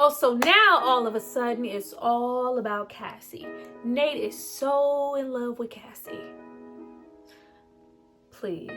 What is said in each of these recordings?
Oh, so now all of a sudden it's all about Cassie. Nate is so in love with Cassie. Please.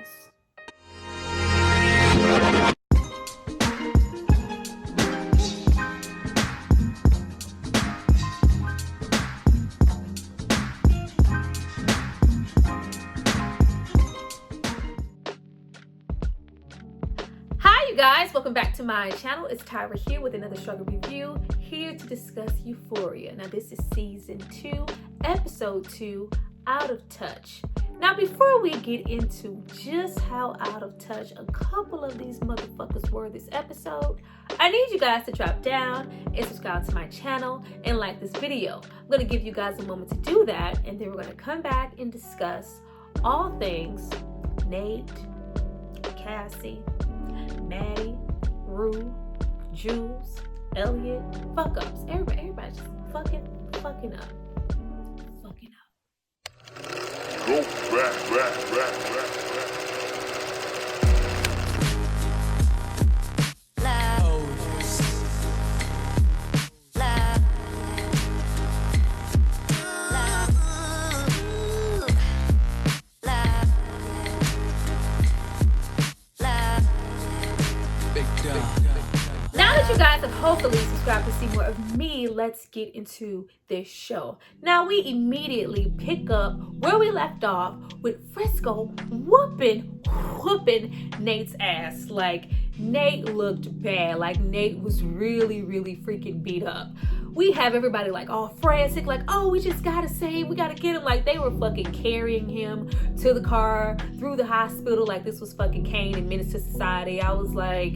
Hi you guys, welcome back to my channel. It's Tyra here with another struggle review, here to discuss Euphoria. Now this is season 2, episode 2, Out of Touch. Now before we get into just how out of touch a couple of these motherfuckers were this episode, I need you guys to drop down and subscribe to my channel and like this video. I'm going to give you guys a moment to do that, and then we're going to come back and discuss all things Nate, Cassie, Maddie, Rue, Jules, Elliot, fuck ups. Everybody just fucking up. Fucking up. Go back. Now that you guys have hopefully subscribed to see more of me, let's get into this show. Now we immediately pick up where we left off with Frisco whooping Nate's ass. Like, Nate looked bad. Like, Nate was really freaking beat up. We have everybody like all frantic, like, oh, we just gotta get him. Like, they were fucking carrying him to the car, through the hospital, like this was fucking Kane and Menace to Society. I was like,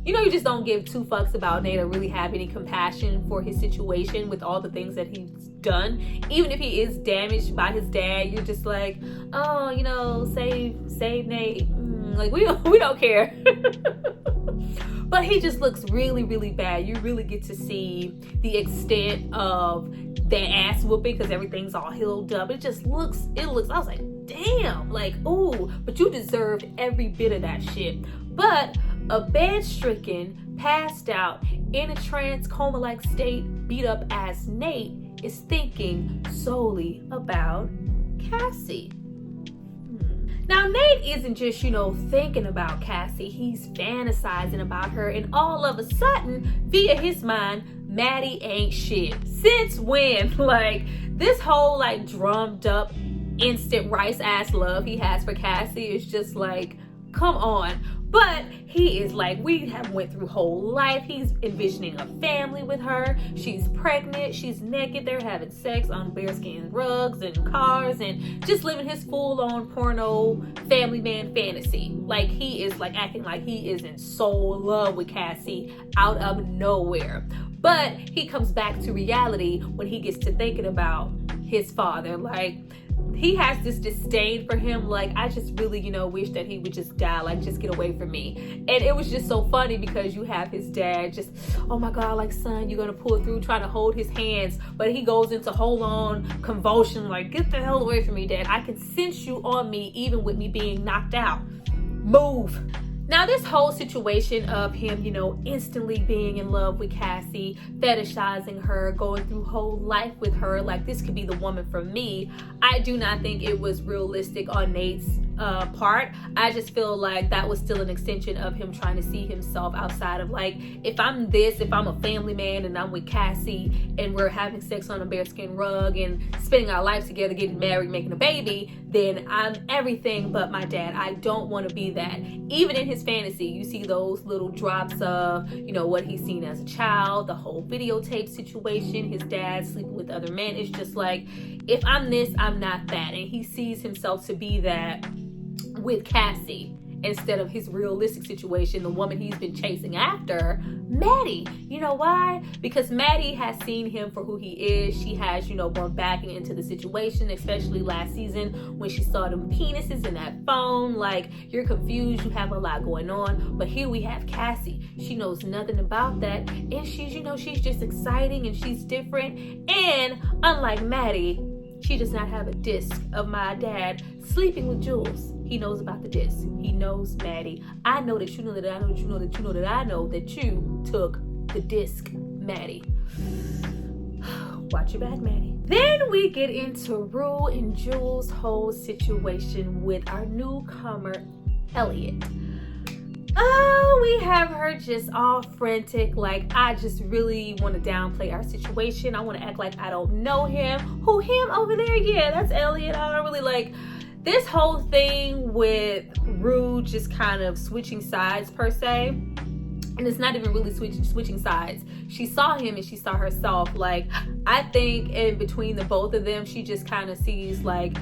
you know, you just don't give two fucks about Nate or really have any compassion for his situation with all the things that he's done. Even if he is damaged by his dad, you're just like, oh, you know, save Nate. Like, we don't care. But he just looks really bad. You really get to see the extent of that ass whooping because everything's all healed up. It looks, I was like, damn, like, ooh, but you deserved every bit of that shit. But a bed-stricken, passed out, in a trance coma-like state, beat up ass Nate is thinking solely about Cassie. Now, Nate isn't just, thinking about Cassie. He's fantasizing about her, and all of a sudden, via his mind, Maddie ain't shit. Since when? Like, this whole, like, drummed up, instant rice-ass love he has for Cassie is just like, come on. But he is like, we have went through whole life. He's envisioning a family with her. She's pregnant. She's naked. They're having sex on bearskin rugs and cars and just living his full-on porno family man fantasy. Like, he is like acting like he is in soul love with Cassie out of nowhere. But he comes back to reality when he gets to thinking about his father. Like, he has this disdain for him. Like, I just really, wish that he would just die, like, just get away from me. And it was just so funny because you have his dad just, oh my God, like, son, you're gonna pull through, trying to hold his hands, but he goes into whole on convulsion, like, get the hell away from me, Dad. I can sense you on me even with me being knocked out. Move. Now, this whole situation of him, instantly being in love with Cassie, fetishizing her, going through whole life with her, like this could be the woman for me, I do not think it was realistic on Nate's part. I just feel like that was still an extension of him trying to see himself outside of, like, if I'm a family man and I'm with Cassie and we're having sex on a bearskin rug and spending our life together, getting married, making a baby, then I'm everything but my dad. I don't want to be that. Even in his fantasy, you see those little drops of, what he's seen as a child, the whole videotape situation, his dad sleeping with other men. It's just like, if I'm this, I'm not that. And he sees himself to be that with Cassie instead of his realistic situation, the woman he's been chasing after, Maddie. You know why? Because Maddie has seen him for who he is. She has, gone backing into the situation, especially last season when she saw them penises in that phone. Like, you're confused, you have a lot going on. But here we have Cassie. She knows nothing about that. And she's, she's just exciting and she's different. And unlike Maddie, she does not have a disc of my dad sleeping with Jules. He knows about the disc. He knows Maddie. I know that you know that I know that you know that you know that I know that you took the disc, Maddie. Watch your back, Maddie. Then we get into Rue and Jules' whole situation with our newcomer, Elliot. Oh, we have her just all frantic, like, I just really want to downplay our situation. I want to act like I don't know him. Who, him over there? Yeah, that's Elliot. I don't really like this whole thing with Rue just kind of switching sides per se. And it's not even really switching sides. She saw him and she saw herself. Like, I think in between the both of them, she just kind of sees like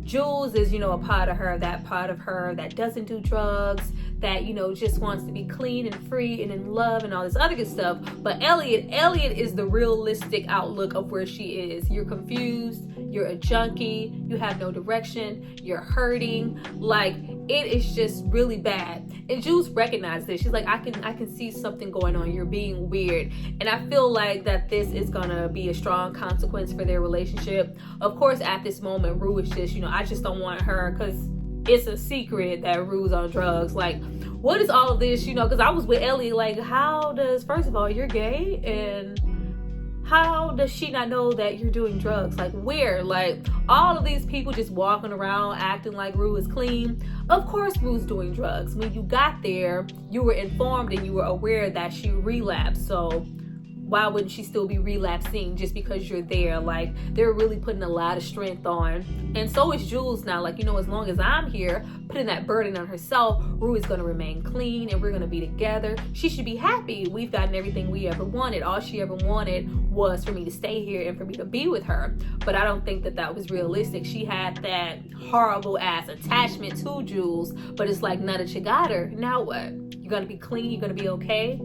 Jules is, you know, a part of her that doesn't do drugs, that, you know, just wants to be clean and free and in love and all this other good stuff. But Elliot is the realistic outlook of where she is. You're confused, you're a junkie, you have no direction, you're hurting. Like, it is just really bad. And Jules recognized this. She's like, I can see something going on. You're being weird. And I feel like that this is gonna be a strong consequence for their relationship. Of course, at this moment, Rue is just, you know, I just don't want her, because it's a secret that Rue's on drugs. Like, what is all of this? You know, because I was with Ellie, like, how does, first of all, you're gay, and how does she not know that you're doing drugs? Like, where? Like, all of these people just walking around acting like Rue is clean. Of course Rue's doing drugs. When you got there, you were informed and you were aware that she relapsed. So why wouldn't she still be relapsing just because you're there? Like, they're really putting a lot of strength on. And so is Jules now. Like, you know, as long as I'm here, putting that burden on herself, Rue is going to remain clean and we're going to be together. She should be happy. We've gotten everything we ever wanted. All she ever wanted was for me to stay here and for me to be with her. But I don't think that that was realistic. She had that horrible ass attachment to Jules, but it's like, now that you got her, now what? You're going to be clean? You're going to be okay?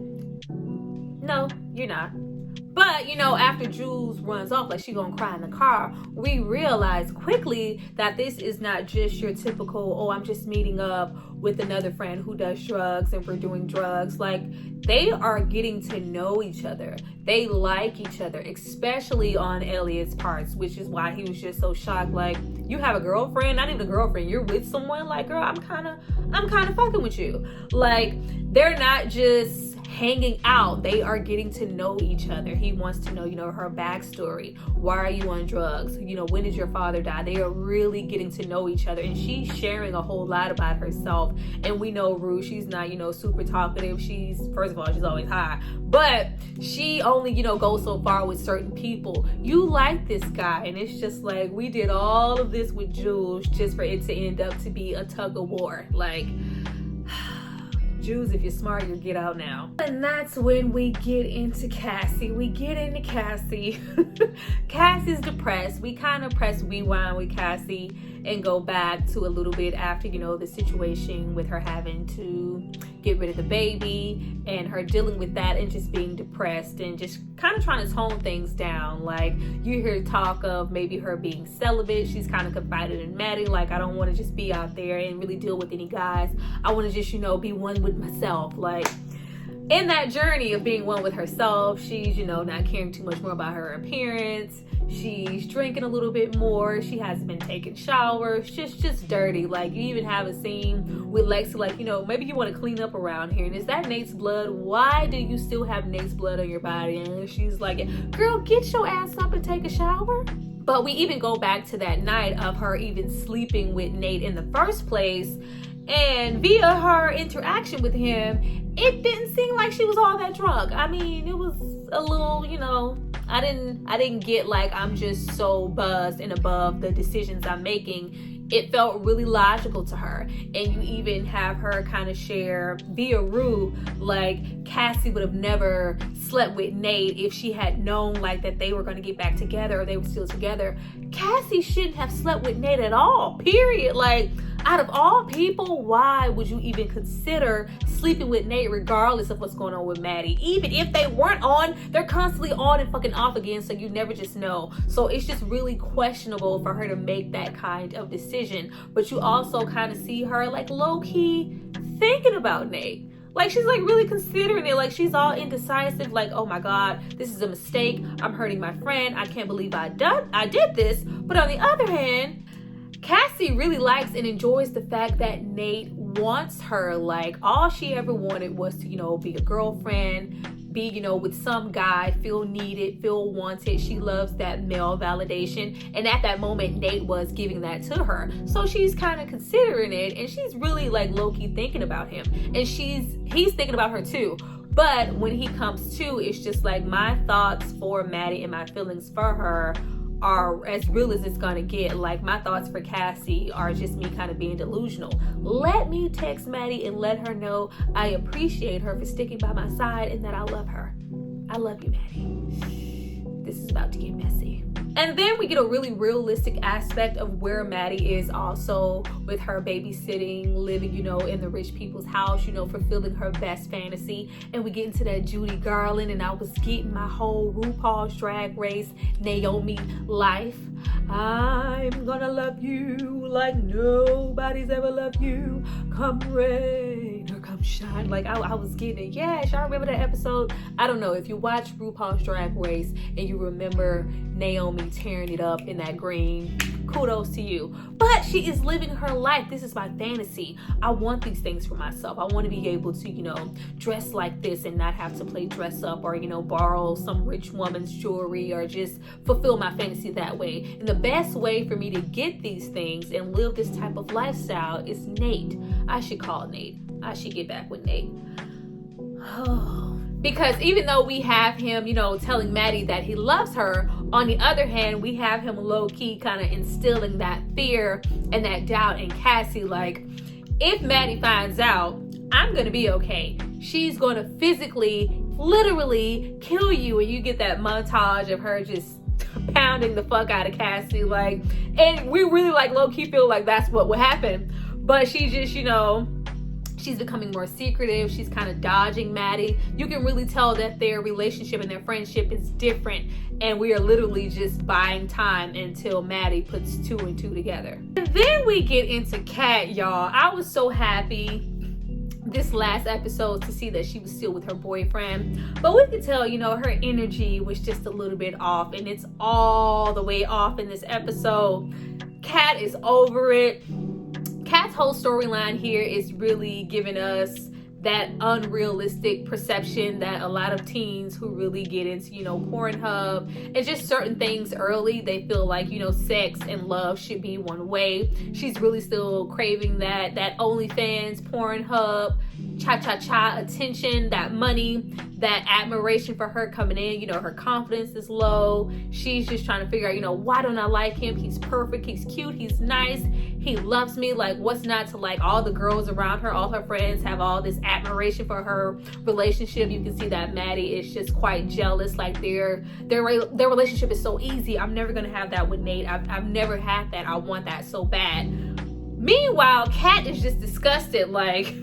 No, you're not. But, you know, after Jules runs off, like, she gonna cry in the car, we realize quickly that this is not just your typical, oh, I'm just meeting up with another friend who does drugs and we're doing drugs. Like, they are getting to know each other. They like each other, especially on Elliot's parts, which is why he was just so shocked. Like, you have a girlfriend? Not even a girlfriend. You're with someone? Like, girl, I'm kind of fucking with you. Like, they're not just hanging out. They are getting to know each other. He wants to know, you know, her backstory. Why are you on drugs? You know, when did your father die? They are really getting to know each other. And she's sharing a whole lot about herself. And we know Rue, she's not, you know, super talkative. She's, first of all, she's always high. But she only, you know, goes so far with certain people. You like this guy. And it's just like, we did all of this with Jules just for it to end up to be a tug of war. Like, Jules, if you're smart, you'll get out now. And that's when we get into Cassie. Cassie's depressed. We kind of press rewind with Cassie and go back to a little bit after, you know, the situation with her having to get rid of the baby and her dealing with that and just being depressed and just kind of trying to tone things down. Like, you hear talk of maybe her being celibate. She's kind of confided in Maddie, like, I don't want to just be out there and really deal with any guys. I want to just, you know, be one with myself. Like, in that journey of being one with herself, she's, you know, not caring too much more about her appearance. She's drinking a little bit more. She hasn't been taking showers. Just dirty. Like, you even have a scene with Lexi, like, you know, maybe you want to clean up around here. And is that Nate's blood? Why do you still have Nate's blood on your body? And she's like, girl, get your ass up and take a shower. But we even go back to that night of her even sleeping with Nate in the first place. And via her interaction with him, it didn't seem like she was all that drunk. I mean, it was a little, you know, I didn't get like, I'm just so buzzed and above the decisions I'm making. It felt really logical to her. And you even have her kind of share via Rue, like, Cassie would have never slept with Nate if she had known like that they were going to get back together or they were still together. Cassie shouldn't have slept with Nate at all, period. Like, out of all people, why would you even consider sleeping with Nate regardless of what's going on with Maddie? Even if they weren't on, they're constantly on and fucking off again, so you never just know. So it's just really questionable for her to make that kind of decision. But you also kind of see her like low-key thinking about Nate. Like, she's like really considering it. Like, she's all indecisive. Like, oh my God, this is a mistake. I'm hurting my friend. I can't believe I did this. But on the other hand, Cassie really likes and enjoys the fact that Nate wants her. Like, all she ever wanted was to, you know, be a girlfriend, be, with some guy, feel needed, feel wanted. She loves that male validation. And at that moment, Nate was giving that to her. So she's kind of considering it, and she's really like low-key thinking about him. And he's thinking about her too. But when he comes to, it's just like my thoughts for Maddie and my feelings for her are as real as it's gonna get. Like my thoughts for Cassie are just me kind of being delusional. Let me text Maddie and let her know I appreciate her for sticking by my side and that I love her. I love you, Maddie. This is about to get messy. And then we get a really realistic aspect of where Maddie is also with her babysitting, living, in the rich people's house, fulfilling her best fantasy. And we get into that Judy Garland, and I was getting my whole RuPaul's Drag Race Naomi life. I'm gonna love you like nobody's ever loved you. Come rain or come shine. Like I was getting it. Yeah, y'all remember that episode? I don't know. If you watch RuPaul's Drag Race and you remember Naomi tearing it up in that green, kudos to you. But she is living her life. This is my fantasy. I want these things for myself. I want to be able to, dress like this and not have to play dress up or, borrow some rich woman's jewelry or just fulfill my fantasy that way. And the best way for me to get these things and live this type of lifestyle is Nate. I should call Nate. I should get back with Nate. Because even though we have him, telling Maddie that he loves her, on the other hand, we have him low-key kind of instilling that fear and that doubt in Cassie. Like, if Maddie finds out, I'm going to be okay. She's going to physically, literally kill you. And you get that montage of her just pounding the fuck out of Cassie. Like, and we really low-key feel like that's what would happen. But she just, she's becoming more secretive. She's kind of dodging Maddie. You can really tell that their relationship and their friendship is different. And we are literally just buying time until Maddie puts 2 and 2 together. And then we get into Kat, y'all. I was so happy this last episode to see that she was still with her boyfriend. But we could tell, her energy was just a little bit off. And it's all the way off in this episode. Kat is over it. Kat's whole storyline here is really giving us that unrealistic perception that a lot of teens who really get into, Pornhub and just certain things early, they feel like, sex and love should be one way. She's really still craving that OnlyFans, Pornhub, cha-cha-cha attention, that money, that admiration for her coming in. Her confidence is low. She's just trying to figure out, why don't I like him? He's perfect. He's cute. He's nice. He loves me. Like, what's not to like? All the girls around her, all her friends have all this admiration for her relationship. You can see that Maddie is just quite jealous. Like their relationship is so easy. I'm never gonna have that with Nate. I've never had that. I want that so bad. Meanwhile, Kat is just disgusted. Like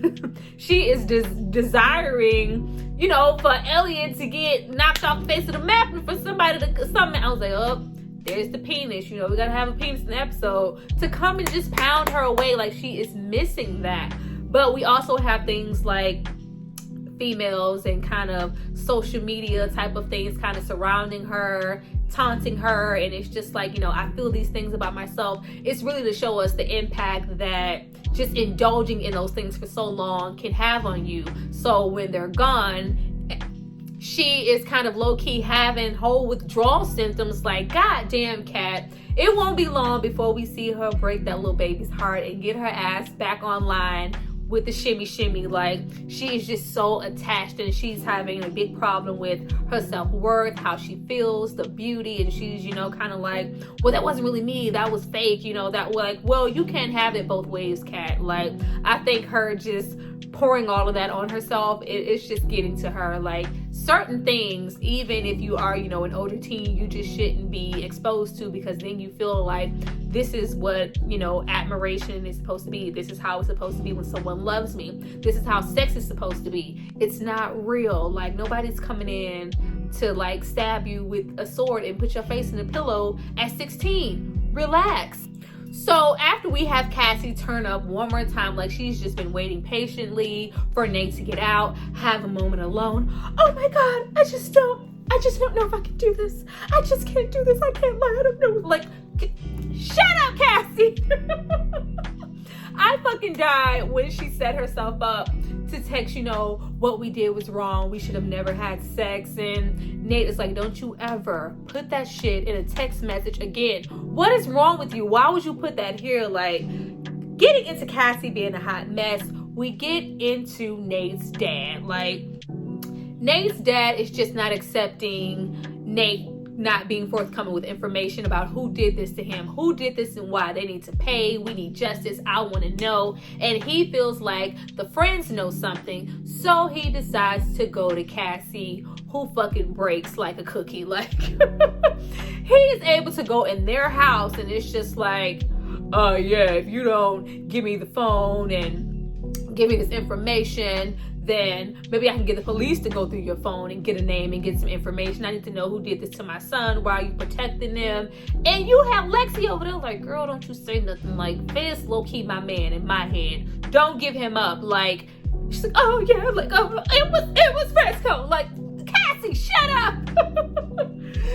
she is desiring, for Elliot to get knocked off the face of the map and for somebody to something. I was like, oh, there's the penis. We gotta have a penis in the episode to come and just pound her away. Like she is missing that. But we also have things like females and kind of social media type of things kind of surrounding her, taunting her, and it's just like, I feel these things about myself. It's really to show us the impact that just indulging in those things for so long can have on you. So when they're gone, she is kind of low-key having whole withdrawal symptoms. Like, goddamn, Kat, it won't be long before we see her break that little baby's heart and get her ass back online with the shimmy. Like, she is just so attached, and she's having a big problem with her self-worth, how she feels, the beauty, and she's, kind of like, well, that wasn't really me, that was fake, that like, well, you can't have it both ways, Kat. Like, I think her just pouring all of that on herself, it's just getting to her. Like, certain things, even if you are, an older teen, you just shouldn't be exposed to, because then you feel like this is what, admiration is supposed to be. This is how it's supposed to be when someone loves me. This is how sex is supposed to be. It's not real. Like, nobody's coming in to like stab you with a sword and put your face in a pillow at 16. Relax. So after we have Cassie turn up one more time, like she's just been waiting patiently for Nate to get out, have a moment alone. Oh my God, I just don't know if I can do this. I just can't do this. I can't lie. I don't know. Like, shut up, Cassie. I fucking died when she set herself up to text, what we did was wrong. We should have never had sex. And Nate is like, don't you ever put that shit in a text message again. What is wrong with you? Why would you put that here? Like, getting into Cassie being a hot mess, we get into Nate's dad. Like, Nate's dad is just not accepting Nate not being forthcoming with information about who did this to him, who did this and why. They need to pay. We need justice. I want to know. And he feels like the friends know something. So he decides to go to Cassie, who fucking breaks like a cookie. Like, he is able to go in their house and it's just like, yeah, if you don't give me the phone and give me this information, then maybe I can get the police to go through your phone and get a name and get some information. I need to know who did this to my son. Why are you protecting them? And you have Lexi over there like, girl, don't you say nothing. Like, Faye's low-key my man in my head. Don't give him up. Like, she's like, oh yeah, like, it was Fresco. Like, Cassie, shut up.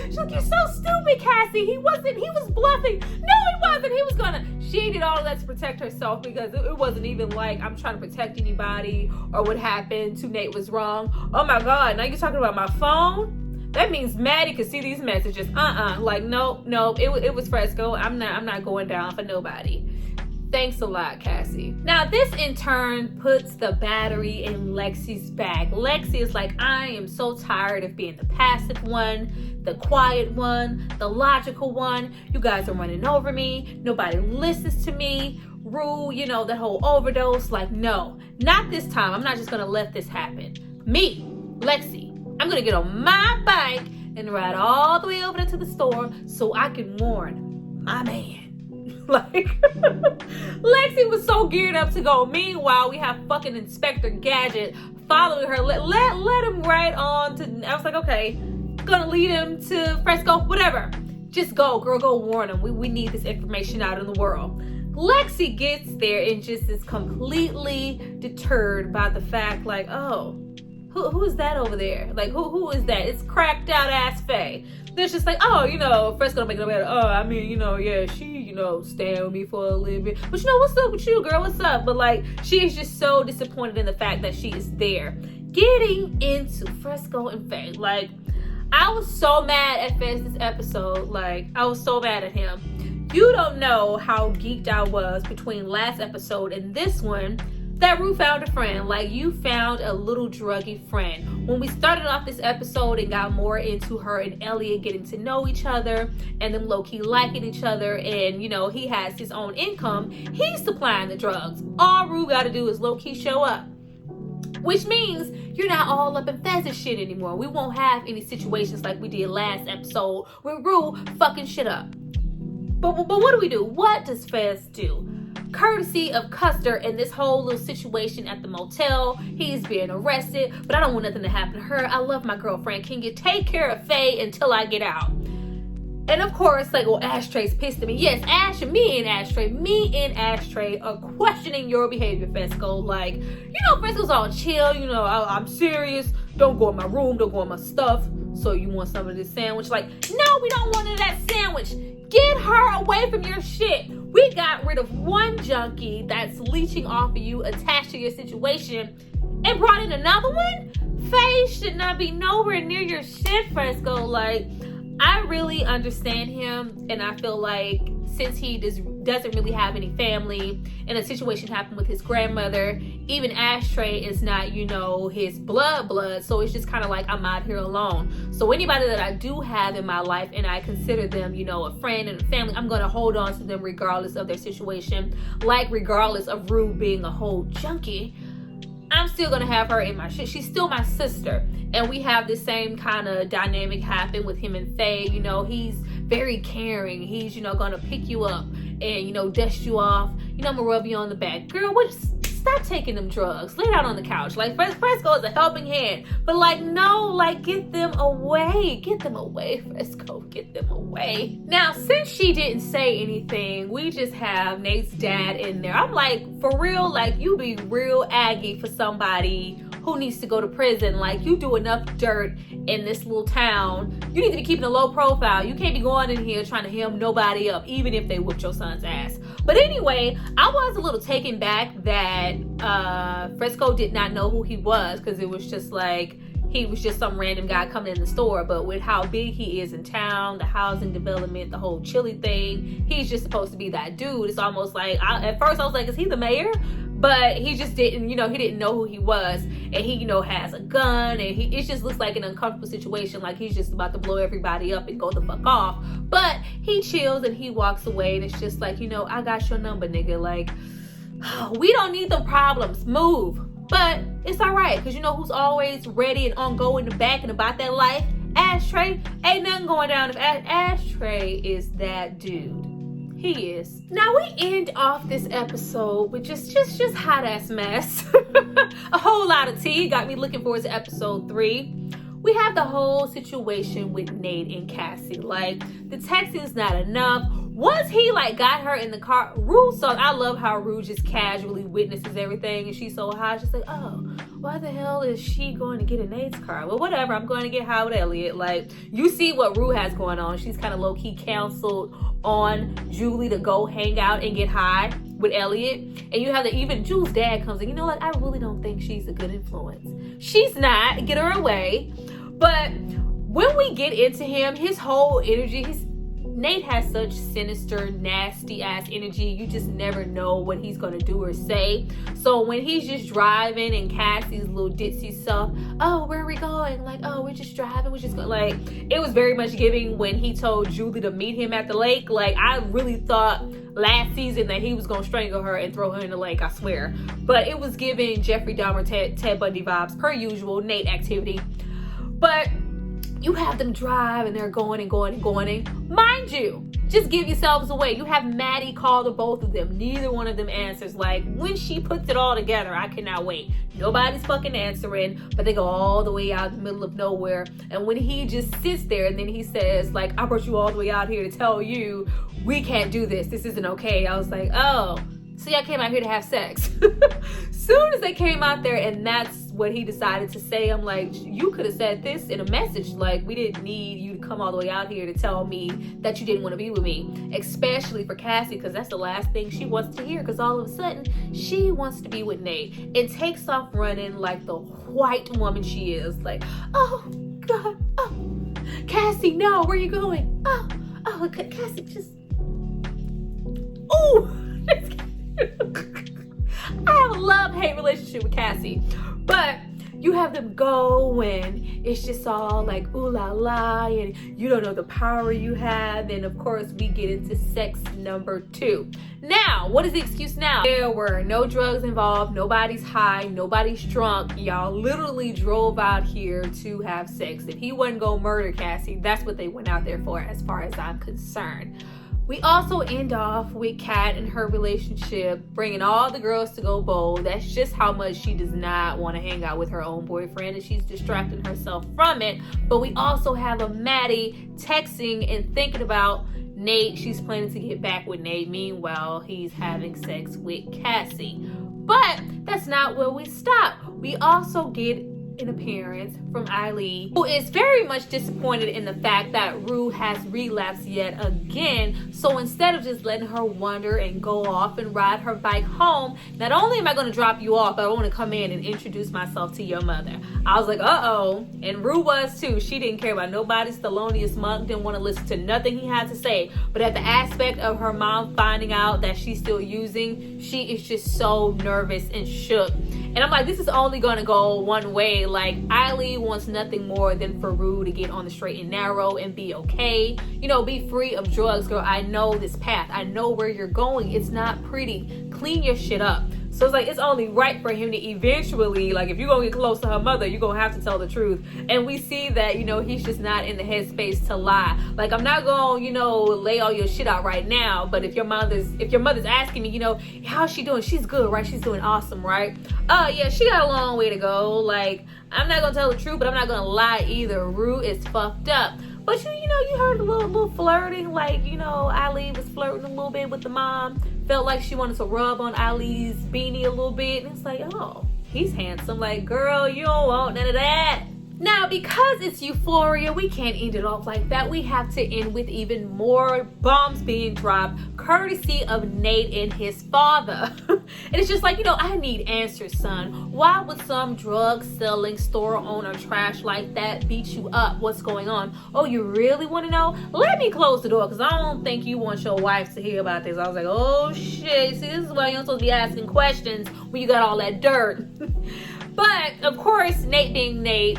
She's like, you're so stupid, Cassie. He was bluffing. No, he wasn't. She did all of that to protect herself because it wasn't even like I'm trying to protect anybody or what happened to Nate was wrong. Oh my God, now you're talking about my phone? That means Maddie could see these messages. Like, no, it was Fresco. I'm not going down for nobody. Thanks a lot, Cassie. Now, this in turn puts the battery in Lexi's bag. Lexi is like, I am so tired of being the passive one, the quiet one, the logical one. You guys are running over me. Nobody listens to me. Rue, that whole overdose. Like, no, not this time. I'm not just gonna let this happen. Me, Lexi, I'm gonna get on my bike and ride all the way over to the store so I can warn my man. Like, Lexi was so geared up to go. Meanwhile, we have fucking Inspector Gadget following her. Let him right on to. I was like, okay, gonna lead him to Fresco, whatever. Just go, girl, go warn him. We need this information out in the world. Lexi gets there and just is completely deterred by the fact, like, oh, who is that over there? Like, who is that? It's cracked out ass Faye. They're just like, oh, Fresco make it better. Oh, I mean, yeah, she, staying with me for a little bit. But what's up with you, girl? What's up? But like, she is just so disappointed in the fact that she is there. Getting into Fresco and Faye. Like, I was so mad at Fez this episode. Like, I was so mad at him. You don't know how geeked I was between last episode and this one that Rue found a friend. Like, you found a little druggy friend. When we started off this episode and got more into her and Elliot getting to know each other and them low-key liking each other, and he has his own income, he's supplying the drugs. All Rue got to do is low-key show up, which means you're not all up in Fez's shit anymore. We won't have any situations like we did last episode where Rue fucking shit up. But what do? What does Fez do? Courtesy of Custer and this whole little situation at the motel, he's being arrested, but I don't want nothing to happen to her. I love my girlfriend. Can you take care of Faye until I get out? And of course, like, well, Ashtray's pissed at me. Yes, me and Ashtray are questioning your behavior, Fresco. Like, Fresco's all chill. I'm serious. Don't go in my room. Don't go in my stuff. So you want some of this sandwich? Like, no, we don't want any of that sandwich. Get her away from your shit. We got rid of one junkie that's leeching off of you, attached to your situation, and brought in another one? Faye should not be nowhere near your shit, Fresco. Like, I really understand him, and I feel like since he doesn't really have any family, and a situation happened with his grandmother, even Ashtray is not, his blood, so it's just kind of like, I'm out here alone. So anybody that I do have in my life, and I consider them, a friend and a family, I'm going to hold on to them regardless of their situation. Like, regardless of Rue being a whole junkie, I'm still going to have her in my shit. She's still my sister. And we have the same kind of dynamic happen with him and Faye. He's very caring. He's, going to pick you up and, dust you off. I'm going to rub you on the back. Girl, stop taking them drugs. Lay down on the couch. Like, Fresco is a helping hand. But, like, no, like, get them away. Get them away, Fresco. Get them away. Now, since she didn't say anything, we just have Nate's dad in there. I'm like, for real, like, you be real aggy for somebody who needs to go to prison. Like, you do enough dirt in this little town. You need to be keeping a low profile. You can't be going in here trying to hem nobody up, even if they whooped your son's ass. But anyway, I was a little taken back that Frisco did not know who he was, because it was just like he was just some random guy coming in the store. But with how big he is in town, the housing development, the whole chili thing, he's just supposed to be that dude. It's almost like, at first I was like, is he the mayor? But he just didn't, he didn't know who he was. And he, has a gun, and it just looks like an uncomfortable situation. Like he's just about to blow everybody up and go the fuck off. But he chills and he walks away, and it's just like, I got your number, nigga. Like, we don't need them problems. Move. But it's all right, because who's always ready and on go in the back and about that life? Ashtray. Ain't nothing going down. If Ashtray is that dude. He is. Now we end off this episode with just hot ass mess. A whole lot of tea. Got me looking forward to episode 3. We have the whole situation with Nate and Cassie. Like, the texting's not enough. Once he got her in the car, I love how Rue just casually witnesses everything, and she's so high. She's like, oh, why the hell is she going to get in Nate's car? Well, whatever, I'm going to get high with Elliot. Like, you see what Rue has going on. She's kind of low-key canceled on Julie to go hang out and get high with Elliot. And you have even Julie's dad comes in. I really don't think she's a good influence. She's not. Get her away. But when we get into him, his whole energy, Nate has such sinister, nasty ass energy. You just never know what he's gonna do or say. So when he's just driving and Cassie's little ditzy self, oh, where are we going? Like, oh, we're just driving. We're just going. Like, it was very much giving when he told Julie to meet him at the lake. Like, I really thought last season that he was gonna strangle her and throw her in the lake, I swear. But it was giving Jeffrey Dahmer, Ted Bundy vibes, per usual, Nate activity. But you have them drive and they're going and going and going. And mind you, just give yourselves away. You have Maddie call to both of them. Neither one of them answers. Like, when she puts it all together, I cannot wait. Nobody's fucking answering, but they go all the way out in the middle of nowhere. And when he just sits there and then he says, like, I brought you all the way out here to tell you we can't do this. This isn't okay. I was like, oh, so y'all came out here to have sex. Soon as they came out there and that's what he decided to say, I'm like, you could have said this in a message. Like, we didn't need you to come all the way out here to tell me that you didn't want to be with me. Especially for Cassie, because that's the last thing she wants to hear, because all of a sudden she wants to be with Nate and takes off running like the white woman she is. Like, oh God, oh, Cassie, no, where are you going? Oh, Cassie, just, oh. I have a love-hate relationship with Cassie, but you have them go and it's just all like ooh la la, and you don't know the power you have. And of course we get into sex number 2. Now, what is the excuse now? There were no drugs involved, nobody's high, nobody's drunk. Y'all literally drove out here to have sex. If he wasn't gonna murder Cassie, that's what they went out there for, as far as I'm concerned. We also end off with Kat and her relationship, bringing all the girls to go bowl. That's just how much she does not want to hang out with her own boyfriend, and she's distracting herself from it. But we also have a Maddie texting and thinking about Nate. She's planning to get back with Nate. Meanwhile, he's having sex with Cassie. But that's not where we stop. We also get an appearance from Eileen, who is very much disappointed in the fact that Rue has relapsed yet again. So instead of just letting her wander and go off and ride her bike home, not only am I going to drop you off, but I want to come in and introduce myself to your mother. I was like, uh-oh. And Rue was too. She didn't care about nobody's Thelonious Monk, didn't want to listen to nothing he had to say. But at the aspect of her mom finding out that she's still using, she is just so nervous and shook. And I'm like, this is only going to go one way. Like, Eileen wants nothing more than for Rue to get on the straight and narrow and be okay. You know, be free of drugs, girl. I know this path. I know where you're going. It's not pretty. Clean your shit up. So it's like, it's only right for him to eventually, like, if you're going to get close to her mother, you're going to have to tell the truth. And we see that, you know, he's just not in the headspace to lie. Like, I'm not going to, you know, lay all your shit out right now. But if your mother's asking me, you know, how's she doing? She's good, right? She's doing awesome, right? Oh, yeah, she got a long way to go. Like, I'm not going to tell the truth, but I'm not going to lie either. Rue is fucked up. But you heard a little flirting, like, you know, Eileen was flirting a little bit with the mom. Felt like she wanted to rub on Eileen's beanie a little bit. And it's like, oh, he's handsome. Like, girl, you don't want none of that. Now, because it's Euphoria, we can't end it off like that. We have to end with even more bombs being dropped, courtesy of Nate and his father. And it's just like, I need answers, son. Why would some drug-selling store owner trash like that beat you up? What's going on? Oh, you really want to know? Let me close the door, because I don't think you want your wife to hear about this. I was like, oh, shit. See, this is why you're supposed to be asking questions when you got all that dirt. But, of course, Nate being Nate,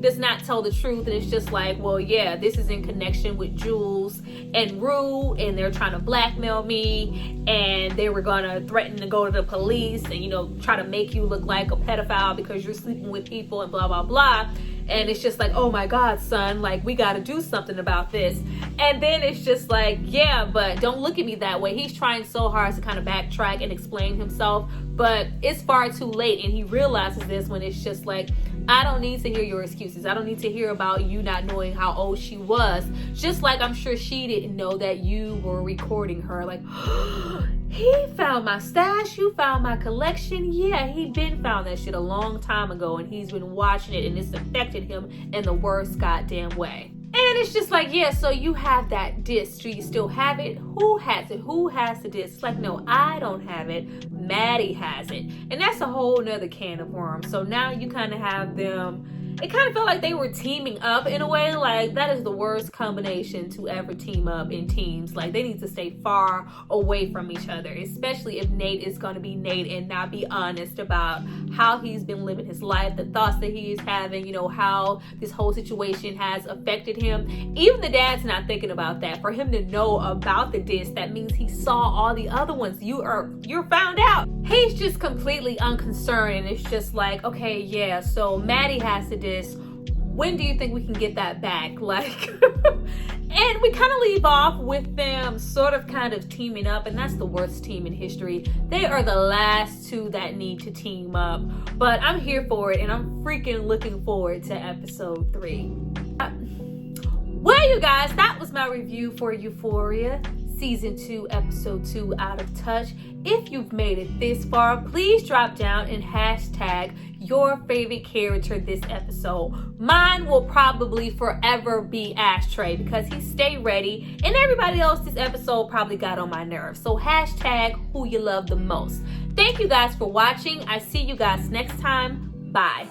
does not tell the truth, and it's just like, well, yeah, this is in connection with Jules and Rue, and they're trying to blackmail me, and they were gonna threaten to go to the police and try to make you look like a pedophile because you're sleeping with people and blah blah blah. And it's just like, oh my God, son, like, we got to do something about this. And then it's just like, yeah, but don't look at me that way. He's trying so hard to kind of backtrack and explain himself, but it's far too late. And he realizes this when it's just like, I don't need to hear your excuses. I don't need to hear about you not knowing how old she was. Just like I'm sure she didn't know that you were recording her. Like, he found my stash, you found my collection. Yeah, he been found that shit a long time ago, and he's been watching it, and it's affected him in the worst goddamn way. And it's just like, yeah, so you have that disc. Do you still have it? Who has it? Who has the disc? It's like, no, I don't have it. Maddie has it. And that's a whole nother can of worms. So now you kind of have them. It kind of felt like they were teaming up in a way. Like, that is the worst combination to ever team up in teams. Like, they need to stay far away from each other, especially if Nate is going to be Nate and not be honest about how he's been living his life, the thoughts that he is having, how this whole situation has affected him. Even the dad's not thinking about that. For him to know about the disc, that means he saw all the other ones. You're found out. He's just completely unconcerned, and it's just like, okay, yeah, so Maddie has the disc. When do you think we can get that back? Like, and we kind of leave off with them sort of kind of teaming up, and that's the worst team in history. They are the last two that need to team up, but I'm here for it, and I'm freaking looking forward to episode 3. Well, you guys, that was my review for Euphoria Season 2, Episode 2, Out of Touch. If you've made it this far, please drop down and hashtag your favorite character this episode. Mine will probably forever be Ashtray because he stayed ready, and everybody else this episode probably got on my nerves. So hashtag who you love the most. Thank you guys for watching. I see you guys next time. Bye.